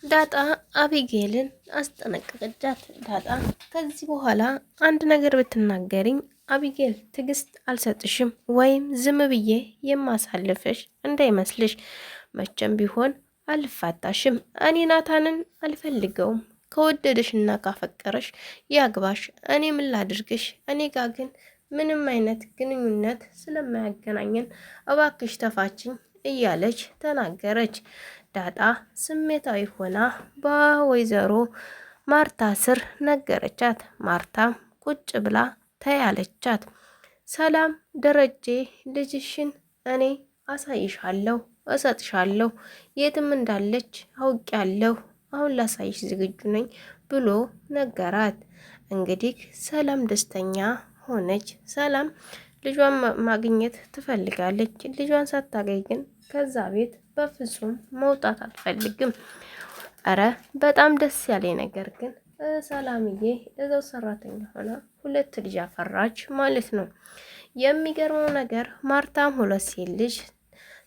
ዳጣ አቢጌልን አስጠነቀቀቻት። ዳጣ ከዚህ በኋላ አንድ ነገር ብትናገሪኝ አቢጌል ትዕግስት አልሰጥሽም፣ ወይም ዝም ብዬ የማሳልፍሽ እንዳይመስልሽ። መቼም ቢሆን አልፋታሽም። እኔ ናታንን አልፈልገውም። ከወደደሽና ካፈቀረሽ ያግባሽ። እኔ ምን ላድርግሽ? እኔ ጋር ግን ምንም አይነት ግንኙነት ስለማያገናኘን እባክሽ ተፋችኝ እያለች ተናገረች። ዳጣ ስሜታዊ ሆና በወይዘሮ ማርታ ስር ነገረቻት። ማርታም ቁጭ ብላ ተያለቻት። ሰላም ደረጀ ልጅሽን እኔ አሳይሻለሁ፣ እሰጥሻለሁ፣ የትም እንዳለች አውቄያለሁ፣ አሁን ላሳይሽ ዝግጁ ነኝ ብሎ ነገራት። እንግዲህ ሰላም ደስተኛ ሆነች። ሰላም ልጇን ማግኘት ትፈልጋለች። ልጇን ሳታገኝ ግን ከዛ ቤት በፍጹም መውጣት አትፈልግም። አረ በጣም ደስ ያለኝ ነገር ግን ሰላምዬ እዛው ሰራተኛ ሆና 2 ልጅ አፈራች ማለት ነው። የሚገርመው ነገር ማርታም 2 ሴት ልጅ፣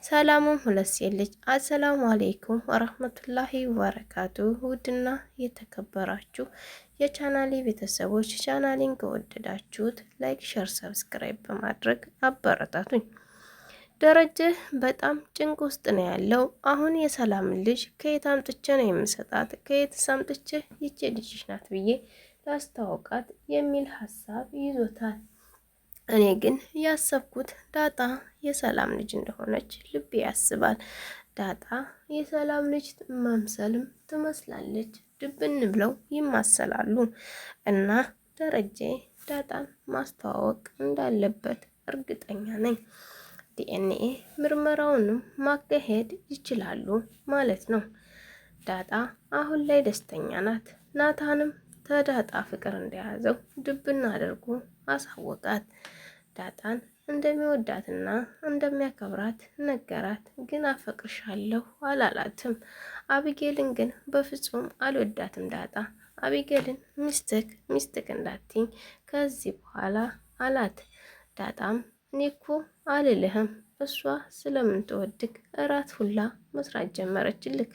ሰላምም 2 ሴት ልጅ። አሰላሙ አሌይኩም ወረህመቱላሂ ወበረካቱ። ውድና የተከበራችሁ የቻናሌ ቤተሰቦች ቻናሌን ከወደዳችሁት ላይክ፣ ሸር፣ ሰብስክራይብ በማድረግ አበረታቱኝ። ደረጀ በጣም ጭንቅ ውስጥ ነው ያለው። አሁን የሰላም ልጅ ከየት አምጥቼ ነው የምሰጣት? ከየት አምጥቼ ይቺ ልጅሽ ናት ብዬ ላስተዋውቃት የሚል ሀሳብ ይዞታል። እኔ ግን ያሰብኩት ዳጣ የሰላም ልጅ እንደሆነች ልቤ ያስባል። ዳጣ የሰላም ልጅ መምሰልም ትመስላለች። ድብን ብለው ይማሰላሉ እና ደረጀ ዳጣን ማስተዋወቅ እንዳለበት እርግጠኛ ነኝ። ዲኤንኤ ምርመራውንም ማካሄድ ይችላሉ ማለት ነው። ዳጣ አሁን ላይ ደስተኛ ናት። ናታንም ተዳጣ ፍቅር እንደያዘው ድብና አድርጎ አሳወቃት። ዳጣን እንደሚወዳትና እንደሚያከብራት ነገራት። ግን አፈቅርሻለሁ አላላትም። አቢጌልን ግን በፍጹም አልወዳትም። ዳጣ አቢጌልን ሚስትክ እንዳትኝ ከዚህ በኋላ አላት። ዳጣም እኔ እኮ አልልህም፣ እሷ ስለምትወድክ እራት ሁላ መስራት ጀመረችልክ።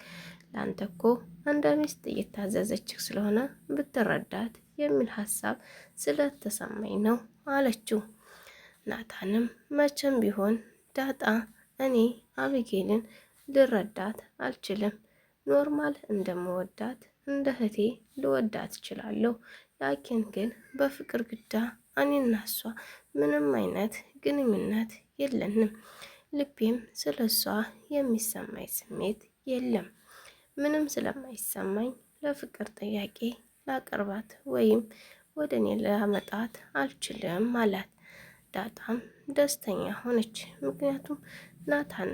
ላንተ እኮ እንደ ሚስት እየታዘዘችህ ስለሆነ ብትረዳት የሚል ሀሳብ ስለተሰማኝ ነው አለችው። ናታንም መቼም ቢሆን ዳጣ እኔ አቢጌልን ልረዳት አልችልም። ኖርማል እንደምወዳት እንደ እህቴ ልወዳት እችላለሁ። ላኪን ግን በፍቅር ግዳ እኔና እሷ ምንም አይነት ግንኙነት የለንም። ልቤም ስለ እሷ የሚሰማኝ ስሜት የለም። ምንም ስለማይሰማኝ ለፍቅር ጥያቄ ላቀርባት ወይም ወደ እኔ ላመጣት አልችልም አላት። ዳጣም ደስተኛ ሆነች። ምክንያቱም ናታን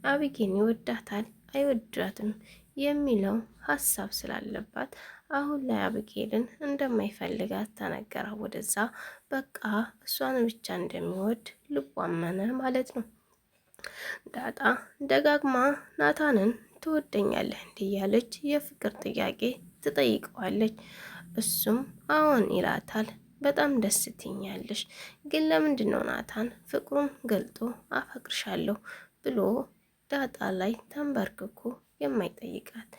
አቢጌን ይወዳታል አይወዳትም የሚለው ሀሳብ ስላለባት አሁን ላይ አቢጌልን እንደማይፈልጋት ተነገራ። ወደዛ በቃ እሷን ብቻ እንደሚወድ ልቧ አመነ ማለት ነው። ዳጣ ደጋግማ ናታንን ትወደኛለህ እንዲህ እያለች የፍቅር ጥያቄ ትጠይቀዋለች። እሱም አዎን ይላታል። በጣም ደስ ትኛለሽ፣ ግን ለምንድን ነው ናታን ፍቅሩን ገልጦ አፈቅርሻለሁ ብሎ ዳጣ ላይ ተንበርክኮ የማይጠይቃት?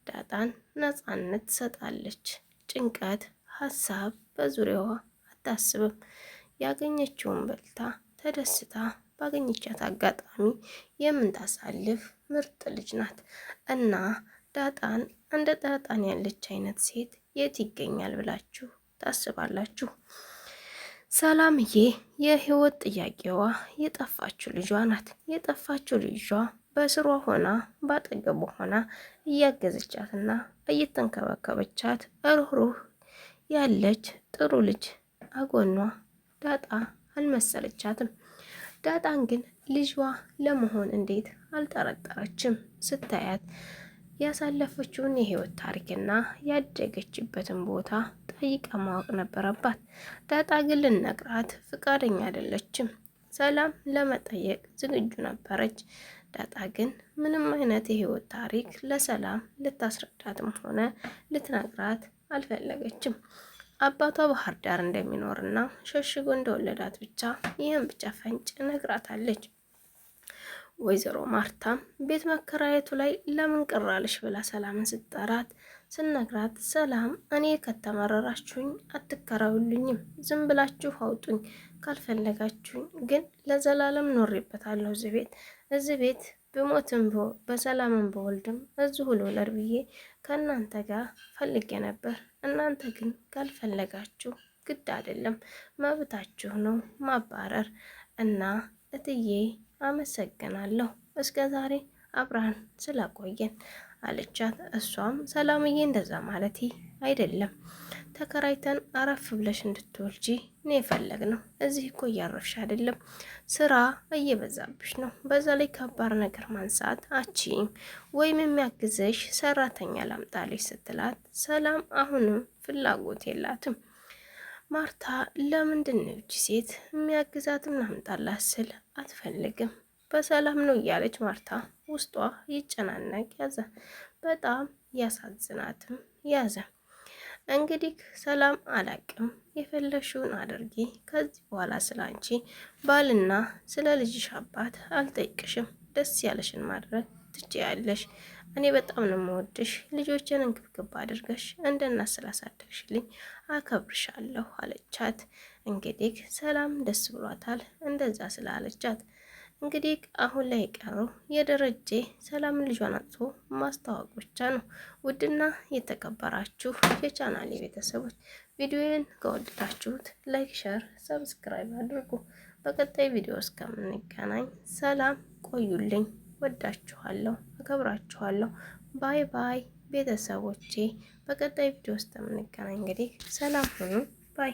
ዳጣን ነፃነት ትሰጣለች። ጭንቀት፣ ሀሳብ በዙሪያዋ አታስብም። ያገኘችውን በልታ ተደስታ ባገኘቻት አጋጣሚ የምታሳልፍ ምርጥ ልጅ ናት እና ዳጣን እንደ ዳጣን ያለች አይነት ሴት የት ይገኛል ብላችሁ ታስባላችሁ? ሰላምዬ የህይወት ጥያቄዋ የጠፋችው ልጇ ናት። የጠፋችው ልጇ በስሯ ሆና ባጠገቧ ሆና እያገዘቻትና እየተንከባከበቻት ሩህሩህ ያለች ጥሩ ልጅ አጎኗ ዳጣ አልመሰለቻትም። ዳጣን ግን ልጇ ለመሆን እንዴት አልጠረጠረችም? ስታያት ያሳለፈችውን የህይወት ታሪክና ያደገችበትን ቦታ ጠይቃ ማወቅ ነበረባት። ዳጣ ግን ልነግራት ፍቃደኛ አይደለችም። ሰላም ለመጠየቅ ዝግጁ ነበረች። ዳጣ ግን ምንም አይነት የህይወት ታሪክ ለሰላም ልታስረዳትም ሆነ ልትነግራት አልፈለገችም። አባቷ ባህር ዳር እንደሚኖርና ሸሽጎ እንደወለዳት ብቻ ይህን ብቻ ፈንጭ ነግራታለች። ወይዘሮ ማርታም ቤት መከራየቱ ላይ ለምን ቅራልሽ ብላ ሰላምን ስትጠራት ስነግራት፣ ሰላም እኔ ከተመረራችሁኝ አትከራዩልኝም፣ ዝም ብላችሁ አውጡኝ፣ ካልፈለጋችሁኝ ግን ለዘላለም ኖሬበታለሁ እዚህ ቤት ብሞትም በሰላምን በወልድም እዚሁ ልውለድ ብዬ ከእናንተ ጋር ፈልጌ ነበር። እናንተ ግን ካልፈለጋችሁ ግድ አይደለም፣ መብታችሁ ነው ማባረር እና እትዬ አመሰግናለሁ እስከ ዛሬ አብርሃን ስላቆየን አለቻት። እሷም ሰላምዬ እንደዛ ማለት አይደለም፣ ተከራይተን አረፍ ብለሽ እንድትወልጂ ነው የፈለግነው። እዚህ እኮ እያረፍሽ አይደለም፣ ስራ እየበዛብሽ ነው። በዛ ላይ ከባድ ነገር ማንሳት አቺም ወይም የሚያግዘሽ ሰራተኛ ላምጣልሽ ስትላት፣ ሰላም አሁንም ፍላጎት የላትም። ማርታ ለምንድን ነው እቺ ሴት የሚያግዛትም ላምጣላት ስል አትፈልግም፣ በሰላም ነው እያለች ማርታ ውስጧ ይጨናነቅ ያዘ። በጣም ያሳዝናትም ያዘ። እንግዲህ ሰላም አላቅም፣ የፈለግሽውን አድርጊ። ከዚህ በኋላ ስላንቺ ባልና ስለ ልጅሽ አባት አልጠይቅሽም። ደስ ያለሽን ማድረግ ትችያለሽ። እኔ በጣም ነው የምወድሽ። ልጆችን እንክብክብ አድርገሽ እንደናት ስላሳደግሽልኝ አከብርሻለሁ አለቻት። እንግዲህ ሰላም ደስ ብሏታል እንደዛ ስላለቻት። እንግዲህ አሁን ላይ የቀረው የደረጀ ሰላም ልጇን አጥቶ ማስተዋወቅ ብቻ ነው። ውድና የተከበራችሁ የቻናሌ ቤተሰቦች ቪዲዮን ከወደዳችሁት ላይክ፣ ሸር፣ ሰብስክራይብ አድርጉ። በቀጣይ ቪዲዮ እስከምንገናኝ ሰላም ቆዩልኝ። ወዳችኋለሁ፣ አከብራችኋለሁ። ባይ ባይ ቤተሰቦቼ። በቀጣይ ቪዲዮ እስከምንገናኝ እንግዲህ ሰላም ሁኑ። ባይ